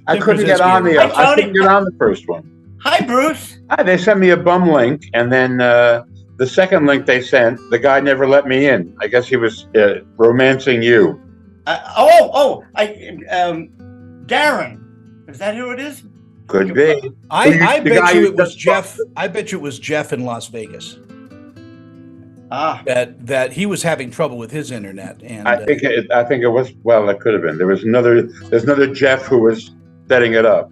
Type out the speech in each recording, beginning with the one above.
I couldn't get on the. I couldn't get on the first one. Hi, Bruce. Hi, they sent me a bum link, and then the second link they sent, the guy never let me in. I guess he was romancing you. Darren. Is that who it is? Could be. I bet you it was Jeff. I bet you it was Jeff in Las Vegas. That he was having trouble with his internet, and I think it was. Well, it could have been. There's another Jeff who was setting it up.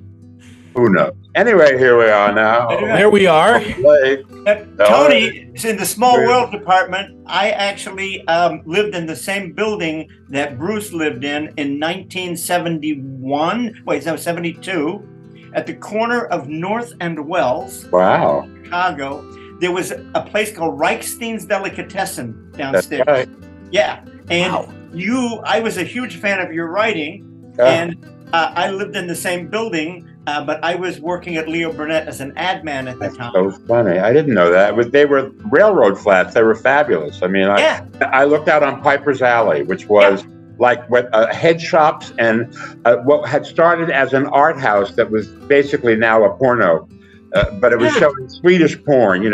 Who knows? Anyway, here we are now. There we are. Tony is in the small world department. I actually lived in the same building that Bruce lived in 1971. Wait, no, 72. At the corner of North and Wells. Wow. Chicago. There was a place called Reichstein's Delicatessen downstairs. That's right. Yeah. And I was a huge fan of your writing. And I lived in the same building. But I was working at Leo Burnett as an ad man at the time. So funny. I didn't know that. They were railroad flats. They were fabulous. I mean, I looked out on Piper's Alley, which was like head shops and what had started as an art house that was basically now a porno. But it was showing Swedish porn,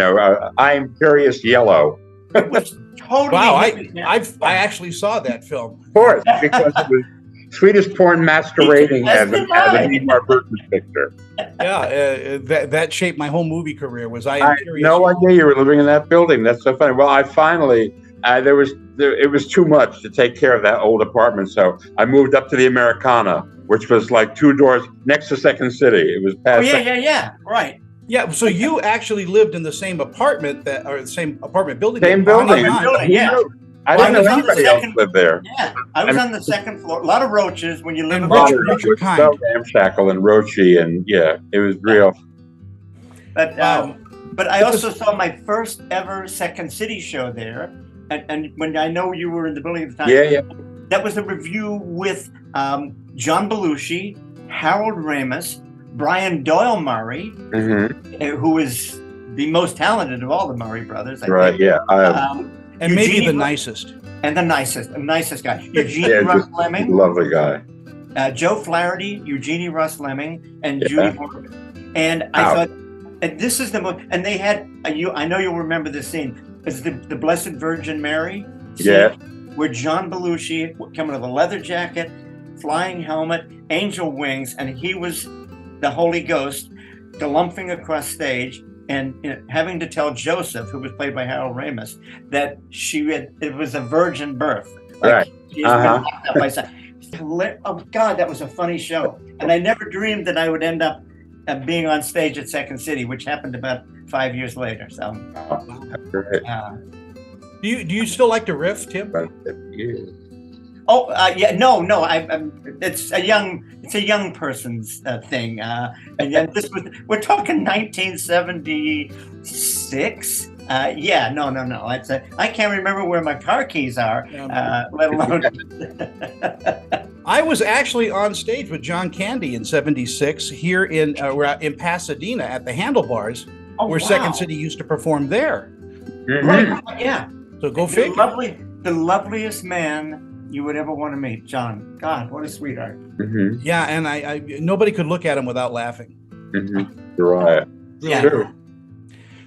I Am Curious Yellow. It was totally. Wow, I actually saw that film. Of course, because it was Swedish porn masquerading as an Ingmar Bergman picture. Yeah, that shaped my whole movie career. I had no idea you were living in that building. That's so funny. Well, I finally, it was too much to take care of that old apartment, so I moved up to the Americana, which was like 2 doors next to Second City. It was past. Yeah, right. Yeah, so you actually lived in the same apartment or the same apartment building. Same building. Yeah. I didn't know anybody else lived there. Yeah, I was on the second floor. A lot of roaches when you live in Richard Kind. So ramshackle and roachy, and it was real. But I also saw my first ever Second City show there, and when I know you were in the building at the time. Yeah. That was a review with John Belushi, Harold Ramis, Brian Doyle Murray, who is the most talented of all the Murray brothers. I think. Yeah. And maybe the nicest. And the nicest guy. Eugenie Russ Lemming. Lovely guy. Joe Flaherty, Eugenie Russ Lemming, and Judy Morgan. And I thought, and this is the most, and they had, I know you'll remember this scene. It's the Blessed Virgin Mary scene, where John Belushi coming with a leather jacket, flying helmet, angel wings, and he was the Holy Ghost galumphing across stage. And having to tell Joseph, who was played by Harold Ramis, that it was a virgin birth. Right. Oh God, that was a funny show. And I never dreamed that I would end up being on stage at Second City, which happened about 5 years later. So. Do you still like to riff, Tim? No. It's a young person's thing, and then we're talking 1976. No. I can't remember where my car keys are, let alone. I was actually on stage with John Candy in '76 here in Pasadena at the Handlebars, where Second City used to perform there. Right. Yeah. So go figure. The loveliest man you would ever want to meet, John. God, what a sweetheart. Yeah, and I nobody could look at him without laughing. Right. Yeah. True.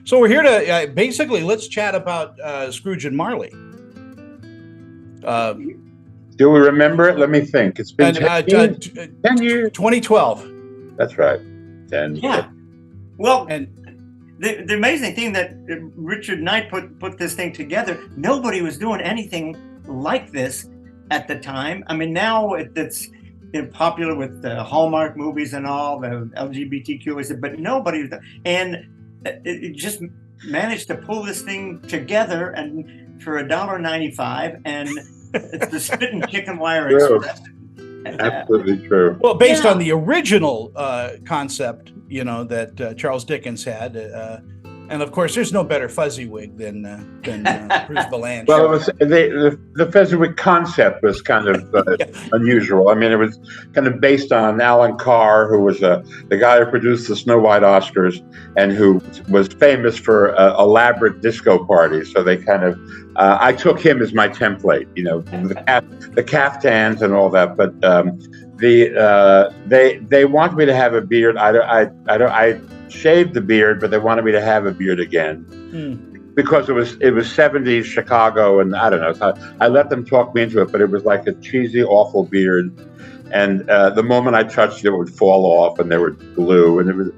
So we're here to basically let's chat about Scrooge and Marley. Do we remember it? Let me think. It's been 10 years. 2012. That's right. 10. Yeah. Well, and the amazing thing that Richard Knight put this thing together. Nobody was doing anything like this at the time. I mean, now it's popular with the Hallmark movies and all the LGBTQ, but nobody, and it just managed to pull this thing together and for $1.95, and it's the Spit and Chicken Wire Express. Absolutely true. Well, based on the original concept, that Charles Dickens had, And of course, there's no better Fezziwig than Bruce Vilanch. Well, it was the Fezziwig concept was kind of unusual. I mean, it was kind of based on Alan Carr, who was the guy who produced the Snow White Oscars and who was famous for elaborate disco parties. So they kind of, I took him as my template, you know, the caftans and all that. But they wanted me to have a beard. I shaved the beard, but they wanted me to have a beard again because it was 70s Chicago, and I don't know. So I let them talk me into it, but it was like a cheesy, awful beard, and the moment I touched it, it would fall off, and there was glue, and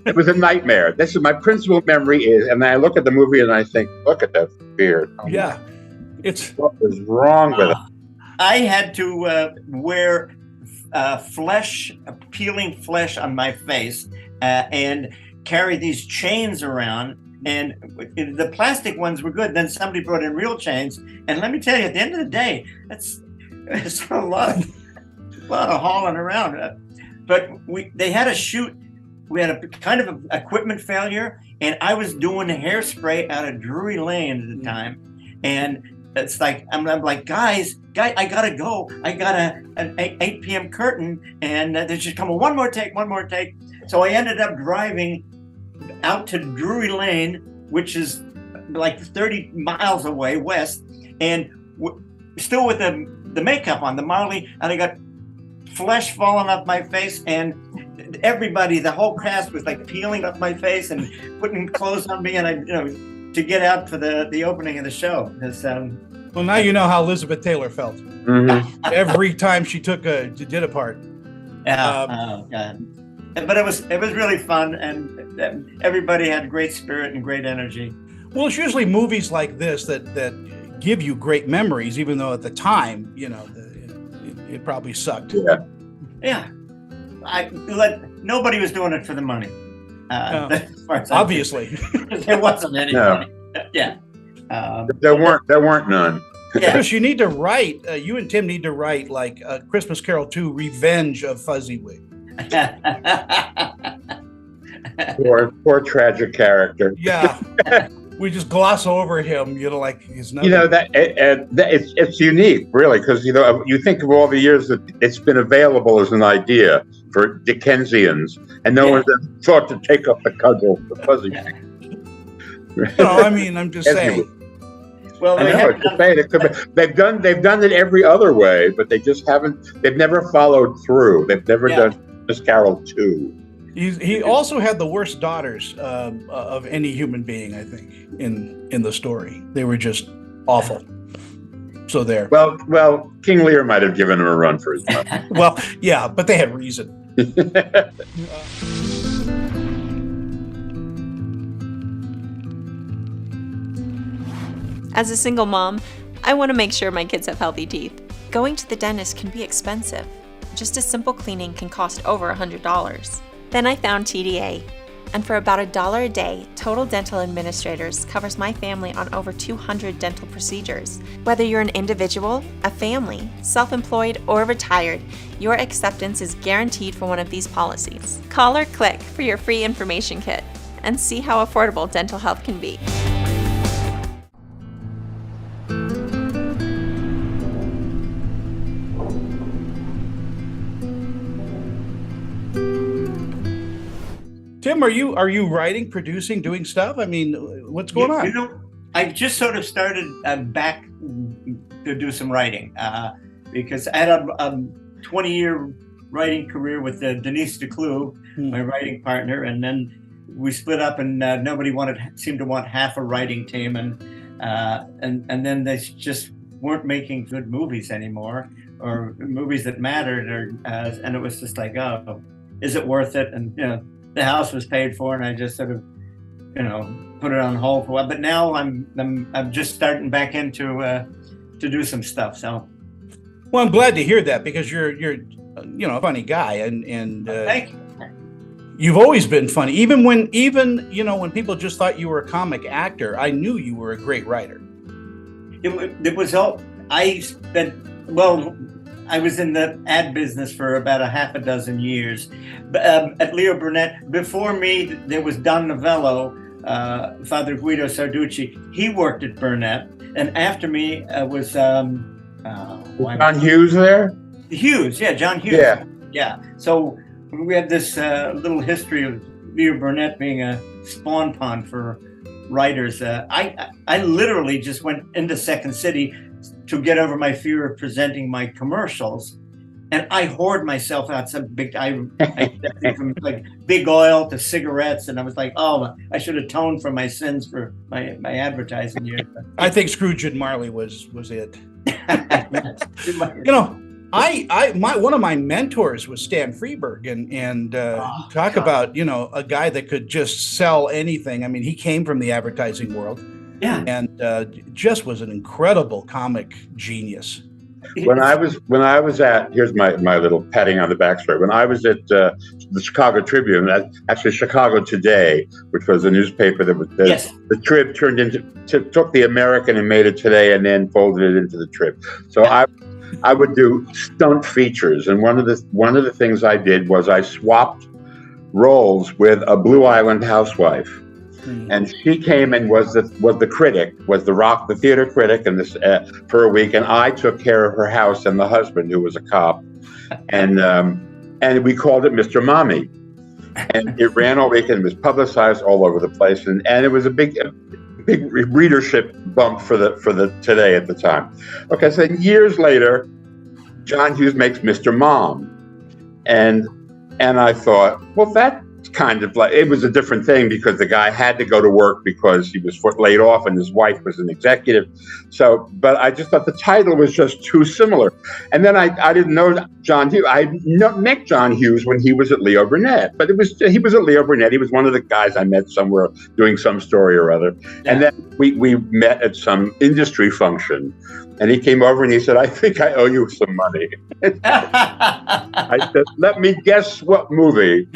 it was a nightmare. This is my principal memory and I look at the movie and I think, look at that beard. Oh, yeah, what was wrong with it? I had to wear peeling flesh on my face. And carry these chains around, and the plastic ones were good. Then somebody brought in real chains, and let me tell you, at the end of the day, it's a lot of hauling around. But they had a shoot. We had a kind of equipment failure, and I was doing hairspray out of Drury Lane at the time, and it's like I'm like, guys, I gotta go. I got an 8 p.m. curtain, and there's just coming one more take. So I ended up driving out to Drury Lane, which is like 30 miles away west, and still with the makeup on, the Marley, and I got flesh falling off my face, and everybody, the whole cast was like peeling up my face and putting clothes on me, and I, to get out for the opening of the show. Well, now you know how Elizabeth Taylor felt. Mm-hmm. Every time she did a part. Oh God. But it was really fun, and everybody had great spirit and great energy. Well, it's usually movies like this that give you great memories, even though at the time, it probably sucked. Yeah. Nobody was doing it for the money. Obviously, there wasn't any money. Yeah. There weren't none. Yeah. Chris, you need to write. You and Tim need to write like Christmas Carol 2: Revenge of Fezziwig. poor tragic character. Yeah, we just gloss over him. Like he's not. It's unique, really, because you think of all the years that it's been available as an idea for Dickensians, and no one's ever thought to take up the cudgel for Fezziwig. No, I mean, I'm just saying. Well, they've done it every other way, but they just haven't. They've never followed through. They've never done Miss Carol 2. He also had the worst daughters of any human being, I think, in the story. They were just awful. So there. Well, King Lear might have given him a run for his money. Well, yeah, but they had reason. As a single mom, I want to make sure my kids have healthy teeth. Going to the dentist can be expensive. Just a simple cleaning can cost over $100. Then I found TDA, and for about $1 a day, Total Dental Administrators covers my family on over 200 dental procedures. Whether you're an individual, a family, self-employed, or retired, your acceptance is guaranteed for one of these policies. Call or click for your free information kit and see how affordable dental health can be. Tim, are you writing, producing, doing stuff? I mean, what's going on? I just sort of started back to do some writing because I had a 20-year writing career with Denise DeClue, my writing partner, and then we split up, and nobody seemed to want half a writing team, and then they just weren't making good movies anymore, or movies that mattered, and it was just like, oh, is it worth it? And the house was paid for, and I just sort of, put it on hold for a while. But now I'm just starting back into to do some stuff. So, well, I'm glad to hear that, because you're a funny guy, and thank you. You've always been funny, even when people just thought you were a comic actor. I knew you were a great writer. It was all I was in the ad business for about a half a dozen years. At Leo Burnett, before me, there was Don Novello, Father Guido Sarducci. He worked at Burnett, and after me was John Hughes there. Hughes, yeah, John Hughes. Yeah. So we have this little history of Leo Burnett being a spawn pond for writers. I literally just went into Second City to get over my fear of presenting my commercials, and I hoard myself out some big. I from like big oil to cigarettes, and I was like, oh, I should atone for my sins for my advertising years. I think Scrooge and Marley was it. You know, one of my mentors was Stan Freberg, and talk about, you know, a guy that could just sell anything. I mean, he came from the advertising world, and just was an incredible comic genius. When I was at, here's my little patting on the back story. When I was at the Chicago Tribune, actually Chicago Today, which was a newspaper that was the Trib took the American and made it Today, and then folded it into the Trib. So I would do stunt features, and one of the things I did was I swapped roles with a Blue Island housewife. And she came and was the critic, was the theater critic, and this for a week. And I took care of her house and the husband, who was a cop, and we called it Mr. Mommy. And it ran all week and was publicized all over the place. And it was a big readership bump for the Today at the time. Okay, so years later, John Hughes makes Mr. Mom, and I thought, well, that. Kind of like, it was a different thing because the guy had to go to work because he was laid off and his wife was an executive. So, but I just thought the title was just too similar. And then I didn't know John Hughes. I met John Hughes when he was at Leo Burnett, but he was at Leo Burnett. He was one of the guys I met somewhere doing some story or other. Yeah. And then we met at some industry function. And he came over and he said, I think I owe you some money. I said, let me guess what movie.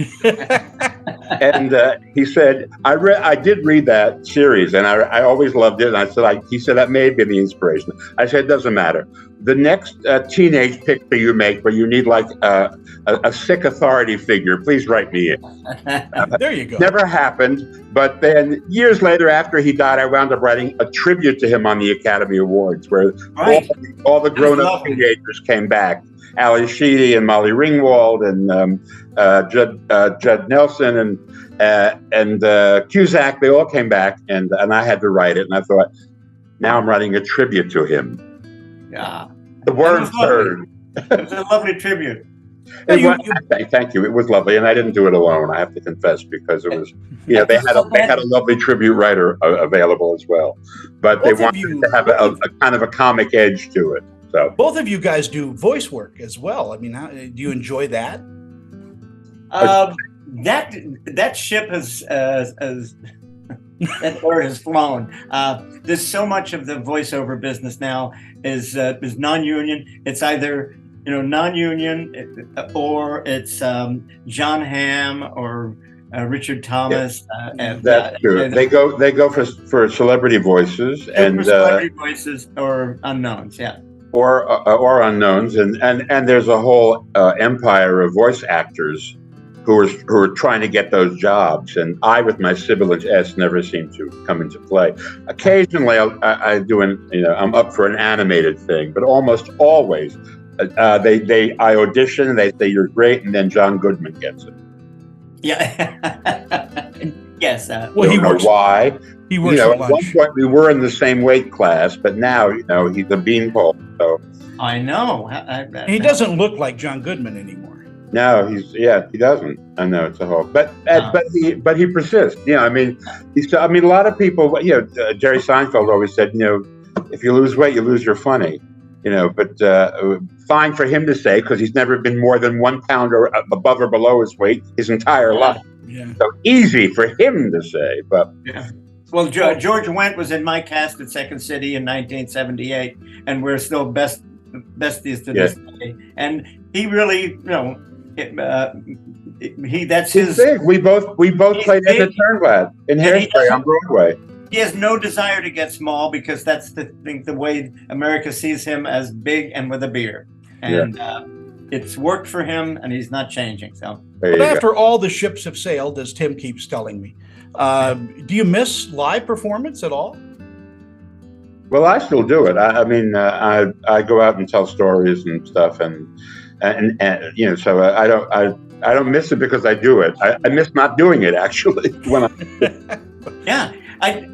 And he said, I did read that series and I always loved it. And I said, he said, that may have been the inspiration. I said, it doesn't matter. The next teenage picture you make where you need like a sick authority figure, please write me in. There you go. Never happened. But then years later, after he died, I wound up writing a tribute to him on the Academy Awards, where all the grown-up teenagers came back. Ali Sheedy and Molly Ringwald and Judd Nelson and Cusack, they all came back, and I had to write it. And I thought, now I'm writing a tribute to him. Yeah. The word's heard. It was a lovely tribute. Thank you. It was lovely, and I didn't do it alone. I have to confess, because it was, you know, they had a lovely tribute writer available as well, but they wanted to have a kind of a comic edge to it. So both of you guys do voice work as well. I mean, do you enjoy that? That ship has that bird has flown. There's so much of the voiceover business now is non-union. It's either non-union, or it's John Hamm or Richard Thomas. That's true. They go for celebrity voices and celebrity voices or unknowns. Yeah. Or unknowns, and there's a whole empire of voice actors who are trying to get those jobs. And I, with my sibilant S, never seem to come into play. Occasionally, I'm up for an animated thing, but almost always. I audition, they say you're great, and then John Goodman gets it. Yeah. Yes. Well, he works. Why? He works for lunch. At one point we were in the same weight class, but now he's a beanpole. So I know. He doesn't look like John Goodman anymore. No, he doesn't. I know it's a whole, but he persists. I mean, a lot of people. Jerry Seinfeld always said, if you lose weight, you lose your funny. But fine for him to say, because he's never been more than 1 pound or above or below his weight his entire life. Yeah. So easy for him to say, but. Yeah. Well, George Wendt was in my cast at Second City in 1978, and we're still besties to this day. And he really, that's his. Big. We both played Ed Turnblad in Hairspray on Broadway. He has no desire to get small, because that's the way America sees him, as big and with a beard. And it's worked for him, and he's not changing. So, but after all the ships have sailed, as Tim keeps telling me, Do you miss live performance at all? Well, I still do it. I mean, I go out and tell stories and stuff, and you know, so I don't miss it because I do it. I miss not doing it actually. Yeah, I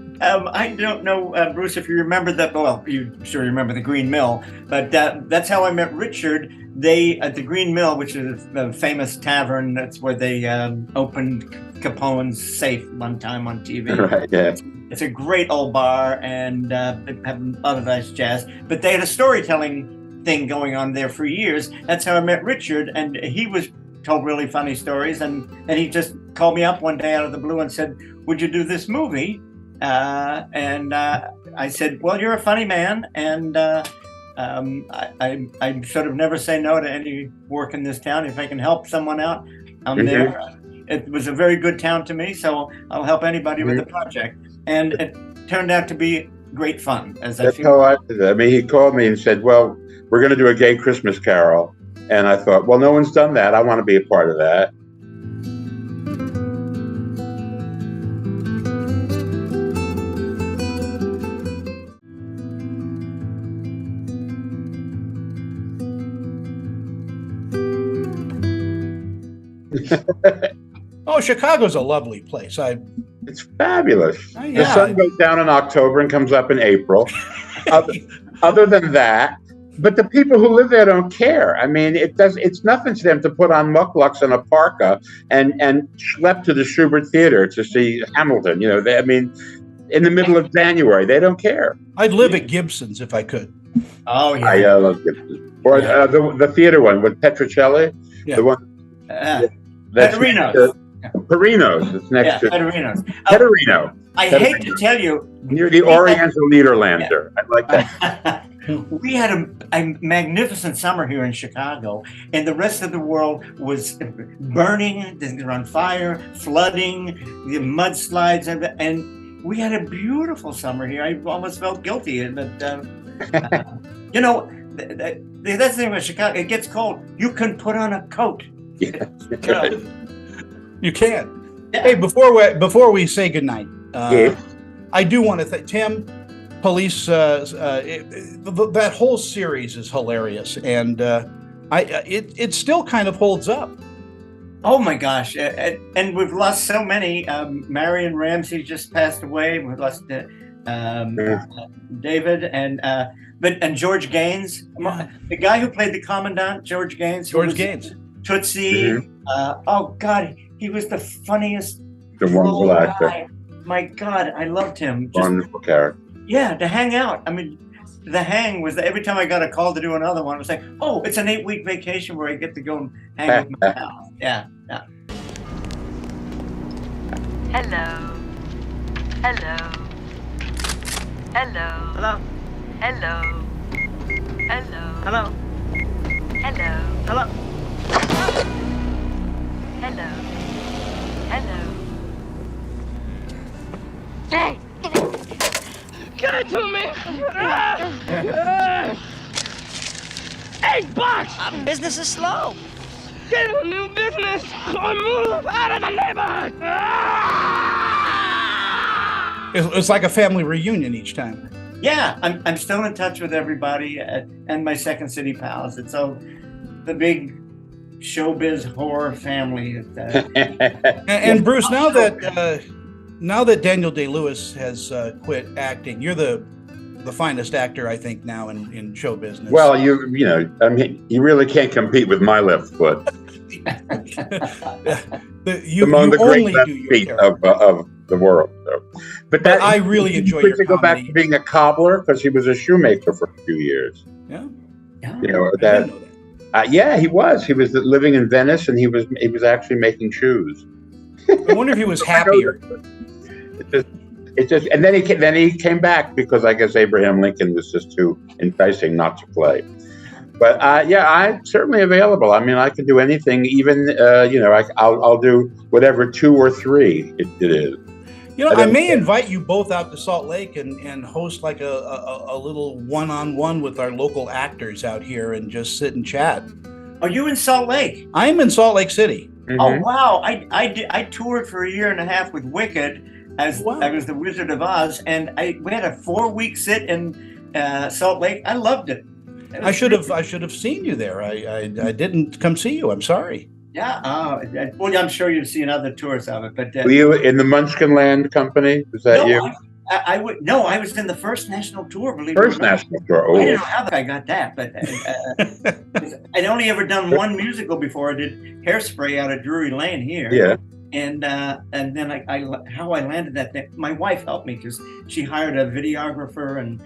don't know, Bruce, if you remember that. Well, you sure remember the Green Mill, but that's how I met Richard. They at the Green Mill, which is a famous tavern. That's where they opened Capone's safe one time on TV. Right. Yeah. It's a great old bar, and they have a lot of nice jazz. But they had a storytelling thing going on there for years. That's how I met Richard, and he was told really funny stories. And he just called me up one day out of the blue and said, "Would you do this movie?" And I said, "Well, you're a funny man, and I sort of never say no to any work in this town. If I can help someone out, I'm there." It was a very good town to me, so I'll help anybody with the project. And it turned out to be great fun. That's how I did it. I mean, he called me and said, "Well, we're going to do a gay Christmas carol." And I thought, well, no one's done that. I want to be a part of that. Oh, Chicago's a lovely place. It's fabulous. Yeah. The sun goes down in October and comes up in April. Other than that, but the people who live there don't care. I mean, it's nothing to them to put on mukluks and a parka and schlep to the Schubert Theater to see Hamilton. You know, I mean, in the middle of January, they don't care. I'd live at Gibson's if I could. Oh yeah, I love Gibson's. Or the theater one with Petrocelli. Yeah. The one. Pecorino's. Perino's. It's next to Pecorino's. Pecorino. I hate to tell you, near the Oriental Niederlander. I like that. We had a magnificent summer here in Chicago, and the rest of the world was burning, they're on fire, flooding, the mudslides, and we had a beautiful summer here. I almost felt guilty, but you know, that's the thing with Chicago. It gets cold. You can put on a coat. Yeah. You can. Yeah. Hey, before we say goodnight, I do want to thank Tim. Police, that whole series is hilarious, and it still kind of holds up. Oh my gosh! And we've lost so many. Marion Ramsey just passed away. We've lost David and George Gaines, the guy who played the commandant, George Gaines. Tootsie. Mm-hmm. Oh God, he was the funniest. The wonderful actor. My God, I loved him. Wonderful character. Yeah, to hang out. I mean, the hang was every time I got a call to do another one, it was like, oh, it's an 8-week vacation where I get to go and hang with my pals. Yeah. Hello. Hello. Hello. Hello. Hello. Hello. Hello. Hello. Hello. Hello. Hello. Hey! Give it to me! $8! Business is slow. Get a new business or move out of the neighborhood! It's like a family reunion each time. Yeah, I'm still in touch with everybody and my Second City pals. It's the big showbiz horror family. And Bruce, now that Daniel Day-Lewis has quit acting, you're the finest actor, I think, now in show business. Well, you know, I mean, you really can't compete with my left foot. Among the great left feet of the world. So. But I really enjoy your comedy. Go back to being a cobbler because he was a shoemaker for a few years. Yeah. You know that. Yeah, he was. He was living in Venice, and he was actually making shoes. I wonder if he was happier. It just, and then he came back because I guess Abraham Lincoln was just too enticing not to play. But I'm certainly available. I mean, I can do anything. Even I'll do whatever 2 or 3 it is. You know, I may invite you both out to Salt Lake and host like a little one-on-one with our local actors out here and just sit and chat. Are you in Salt Lake? I'm in Salt Lake City. Oh wow! I toured for a year and a half with Wicked as I was the Wizard of Oz, and we had a 4-week sit in Salt Lake. I loved it. I should have seen you there. I didn't come see you. I'm sorry. Yeah. Well, I'm sure you've seen other tours of it, but were you in the Munchkinland company? Was that you? I was in the first national tour. National tour. Oh. I don't know how I got that, but I'd only ever done one musical before. I did Hairspray out of Drury Lane here. Yeah. And then how I landed that thing. My wife helped me because she hired a videographer and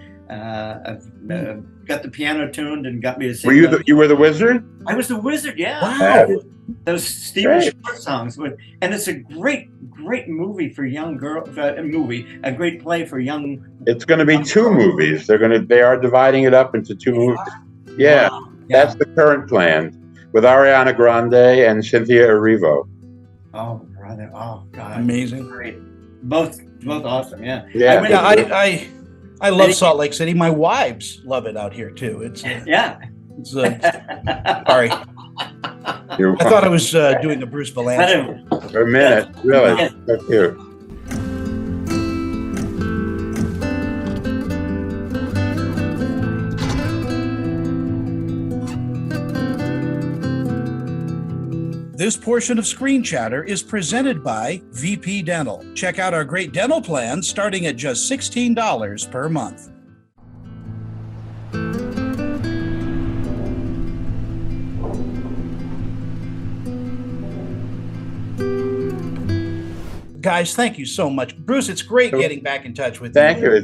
got the piano tuned and got me to sing. You were the wizard? I was the wizard. Yeah. Wow. Those Stephen Short songs, and it's a great movie for young girls. A great play for young. It's going to be 2 movies. They are dividing it up into 2 movies. Yeah, wow. That's the current plan with Ariana Grande and Cynthia Erivo. Oh, brother! Oh, God! Amazing. Great. Both awesome. Yeah. Yeah. I love Salt Lake City. My wives love it out here too. It's sorry. I thought I was doing a Bruce Vilanch. For a minute, really. Thank you. This portion of Screen Chatter is presented by VP Dental. Check out our great dental plans starting at just $16 per month. Guys, thank you so much. Bruce, it's great getting back in touch with you. Thank you.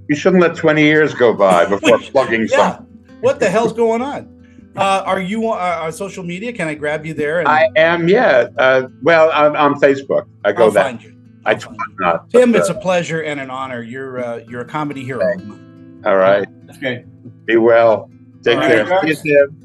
You shouldn't let 20 years go by before plugging something. What the hell's going on? Are you on social media? Can I grab you there? I am, yeah. Well, I'm on Facebook. I'll find you. I tweet not. Tim, it's a pleasure and an honor. You're a comedy hero. All right. That's great. Be well. Take care. See you, Tim.